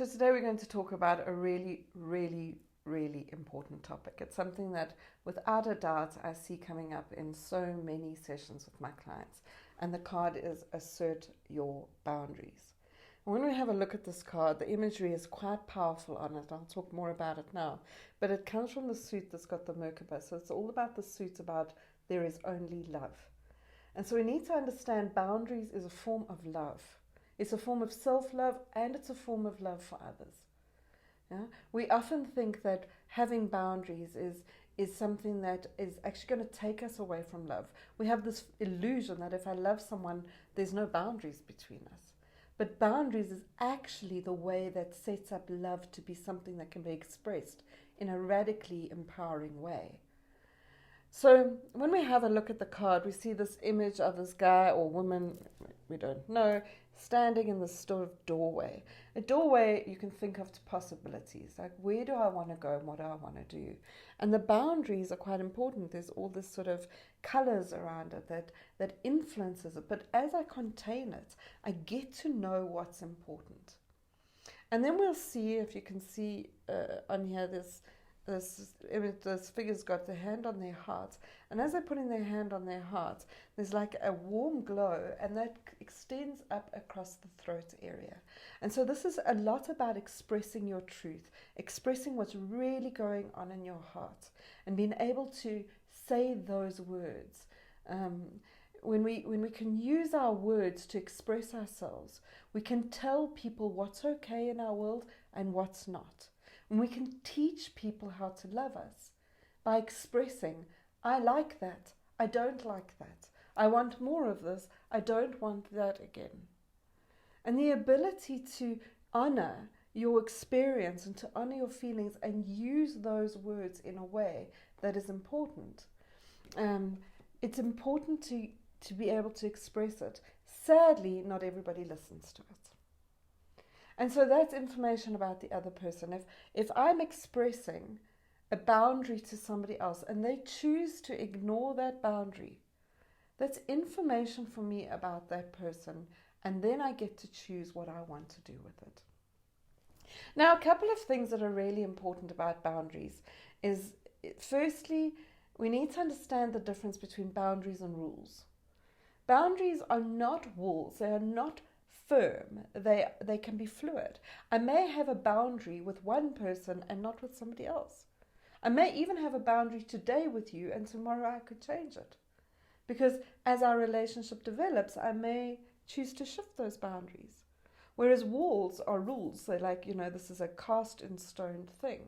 So today we're going to talk about a really, really, really important topic. It's something that, without a doubt, I see coming up in so many sessions with my clients. And the card is Assert Your Boundaries. And when we have a look at this card, the imagery is quite powerful on it. I'll talk more about it now. But it comes from the suit that's got the Merkaba. So it's all about the suit about there is only love. And so we need to understand boundaries is a form of love. It's a form of self-love and it's a form of love for others. Yeah? We often think that having boundaries is something that is actually going to take us away from love. We have this illusion that if I love someone, there's no boundaries between us. But boundaries is actually the way that sets up love to be something that can be expressed in a radically empowering way. So when we have a look at the card, we see this image of this guy or woman, we don't know, standing in this sort of doorway. A doorway you can think of to possibilities, like where do I want to go and what do I want to do? And the boundaries are quite important. There's all this sort of colors around it that influences it. But as I contain it, I get to know what's important. And then we'll see, if you can see on here, this figure's got their hand on their heart, and as they're putting their hand on their heart, there's like a warm glow, and that extends up across the throat area. And so this is a lot about expressing your truth, expressing what's really going on in your heart, and being able to say those words. When we can use our words to express ourselves, we can tell people what's okay in our world and what's not. And we can teach people how to love us by expressing, I like that, I don't like that, I want more of this, I don't want that again. And the ability to honor your experience and to honor your feelings and use those words in a way that is important. It's important to be able to express it. Sadly, not everybody listens to it. And so that's information about the other person. If I'm expressing a boundary to somebody else and they choose to ignore that boundary, that's information for me about that person, and then I get to choose what I want to do with it. Now, a couple of things that are really important about boundaries is, firstly, we need to understand the difference between boundaries and rules. Boundaries are not walls, they are not firm, they can be fluid. I may have a boundary with one person and not with somebody else. I may even have a boundary today with you and tomorrow I could change it. Because as our relationship develops, I may choose to shift those boundaries. Whereas walls are rules. They're like, this is a cast in stone thing.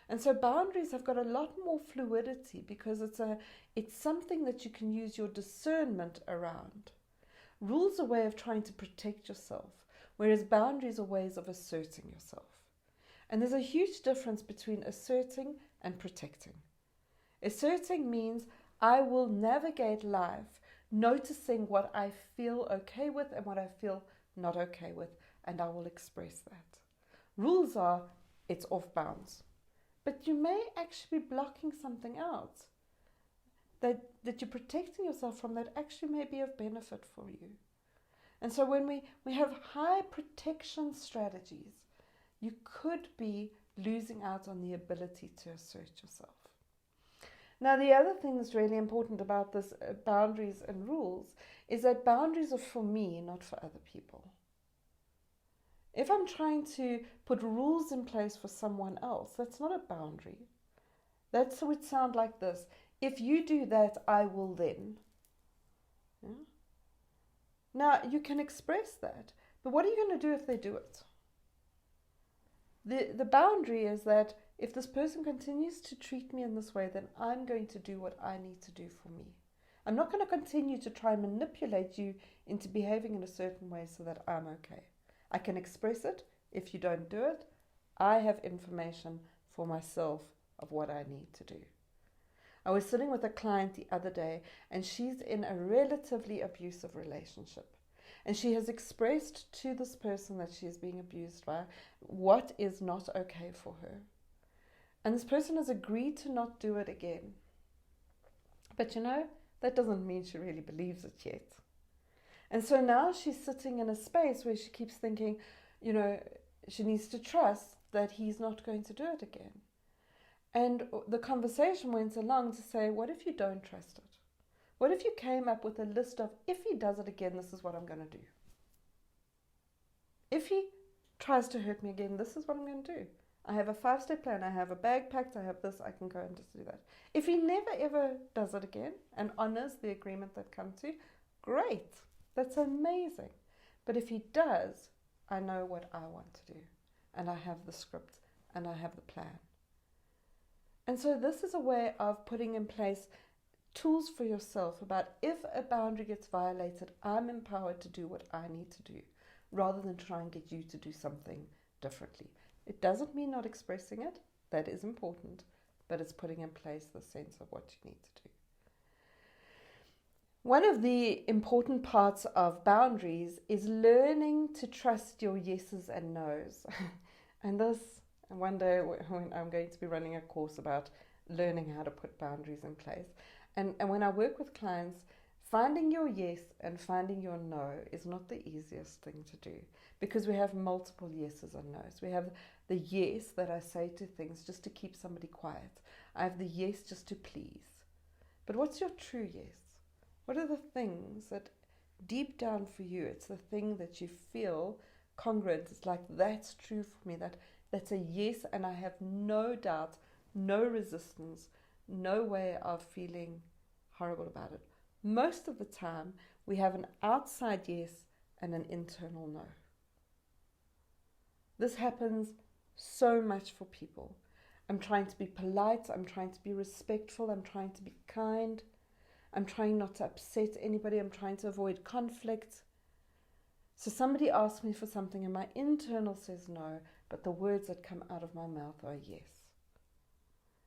And so boundaries have got a lot more fluidity because it's something that you can use your discernment around. Rules are a way of trying to protect yourself, whereas boundaries are ways of asserting yourself. And there's a huge difference between asserting and protecting. Asserting means I will navigate life noticing what I feel okay with and what I feel not okay with, and I will express that. Rules are, it's off bounds. But you may actually be blocking something out that you're protecting yourself from that actually may be of benefit for you. And so when we have high protection strategies, you could be losing out on the ability to assert yourself. Now, the other thing that's really important about this boundaries and rules is that boundaries are for me, not for other people. If I'm trying to put rules in place for someone else, that's not a boundary. That would sound like this. If you do that, I will then. Yeah? Now, you can express that, but what are you going to do if they do it? The boundary is that if this person continues to treat me in this way, then I'm going to do what I need to do for me. I'm not going to continue to try and manipulate you into behaving in a certain way so that I'm okay. I can express it. If you don't do it, I have information for myself of what I need to do. I was sitting with a client the other day, and she's in a relatively abusive relationship. And she has expressed to this person that she is being abused by what is not okay for her. And this person has agreed to not do it again. But that doesn't mean she really believes it yet. And so now she's sitting in a space where she keeps thinking, she needs to trust that he's not going to do it again. And the conversation went along to say, what if you don't trust it? What if you came up with a list of, if he does it again, this is what I'm going to do. If he tries to hurt me again, this is what I'm going to do. I have a 5-step plan. I have a bag packed. I have this. I can go and just do that. If he never ever does it again and honors the agreement they've come to, great. That's amazing. But if he does, I know what I want to do. And I have the script and I have the plan. And so this is a way of putting in place tools for yourself about if a boundary gets violated, I'm empowered to do what I need to do, rather than try and get you to do something differently. It doesn't mean not expressing it. That is important. But it's putting in place the sense of what you need to do. One of the important parts of boundaries is learning to trust your yeses and nos. And this, one day when I'm going to be running a course about learning how to put boundaries in place. And when I work with clients, finding your yes and finding your no is not the easiest thing to do, because we have multiple yeses and nos. We have the yes that I say to things just to keep somebody quiet. I have the yes just to please. But what's your true yes? What are the things that deep down for you, it's the thing that you feel congruent. It's like, that's true for me. That's a yes, and I have no doubt, no resistance, no way of feeling horrible about it. Most of the time, we have an outside yes and an internal no. This happens so much for people. I'm trying to be polite, I'm trying to be respectful, I'm trying to be kind, I'm trying not to upset anybody, I'm trying to avoid conflict. So somebody asks me for something and my internal says no, but the words that come out of my mouth are yes.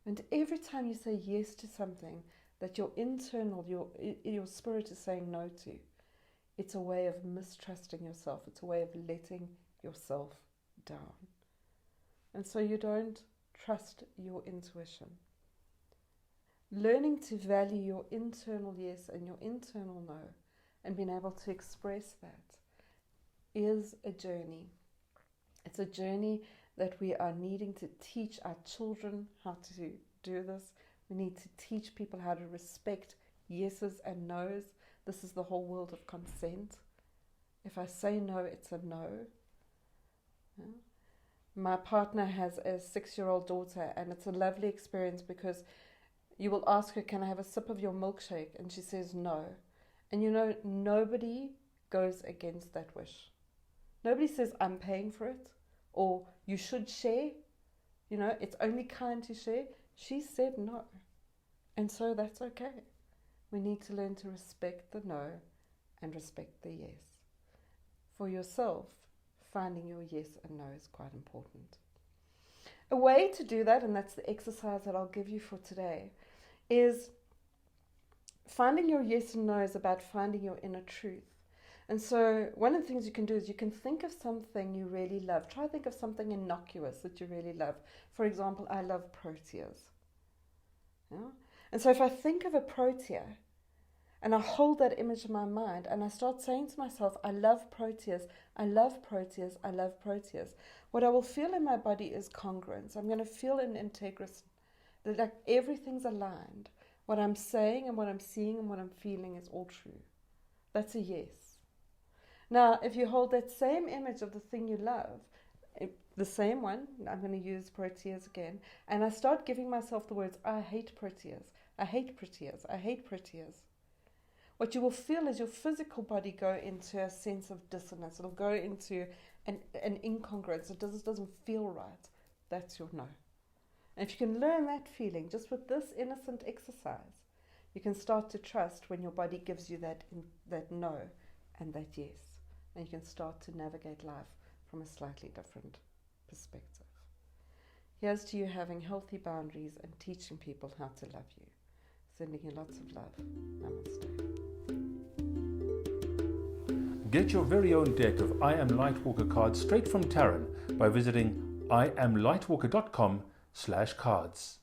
And every time you say yes to something that your internal, your spirit is saying no to, it's a way of mistrusting yourself. It's a way of letting yourself down. And so you don't trust your intuition. Learning to value your internal yes and your internal no and being able to express that is a journey. It's a journey that we are needing to teach our children how to do this. We need to teach people how to respect yeses and nos. This is the whole world of consent. If I say no, it's a no. Yeah. My partner has a 6-year-old daughter, and it's a lovely experience because you will ask her, can I have a sip of your milkshake? And she says no. And you know, nobody goes against that wish. Nobody says, I'm paying for it, or you should share. You know, it's only kind to share. She said no. And so that's okay. We need to learn to respect the no and respect the yes. For yourself, finding your yes and no is quite important. A way to do that, and that's the exercise that I'll give you for today, is finding your yes and no is about finding your inner truth. And so one of the things you can do is you can think of something you really love. Try to think of something innocuous that you really love. For example, I love proteas. Yeah? And so if I think of a protea and I hold that image in my mind and I start saying to myself, I love proteas, I love proteas, I love proteas, what I will feel in my body is congruence. I'm going to feel an integrity, that like everything's aligned. What I'm saying and what I'm seeing and what I'm feeling is all true. That's a yes. Now, if you hold that same image of the thing you love, the same one, I'm going to use proteas again, and I start giving myself the words, I hate proteas, I hate proteas, I hate proteas. What you will feel is your physical body go into a sense of dissonance. It'll go into an incongruence. It doesn't feel right. That's your no. And if you can learn that feeling just with this innocent exercise, you can start to trust when your body gives you that no and that yes. And you can start to navigate life from a slightly different perspective. Here's to you having healthy boundaries and teaching people how to love you. Sending you lots of love. Namaste. Get your very own deck of I Am Lightwalker cards straight from Taryn by visiting IamLightwalker.com/cards.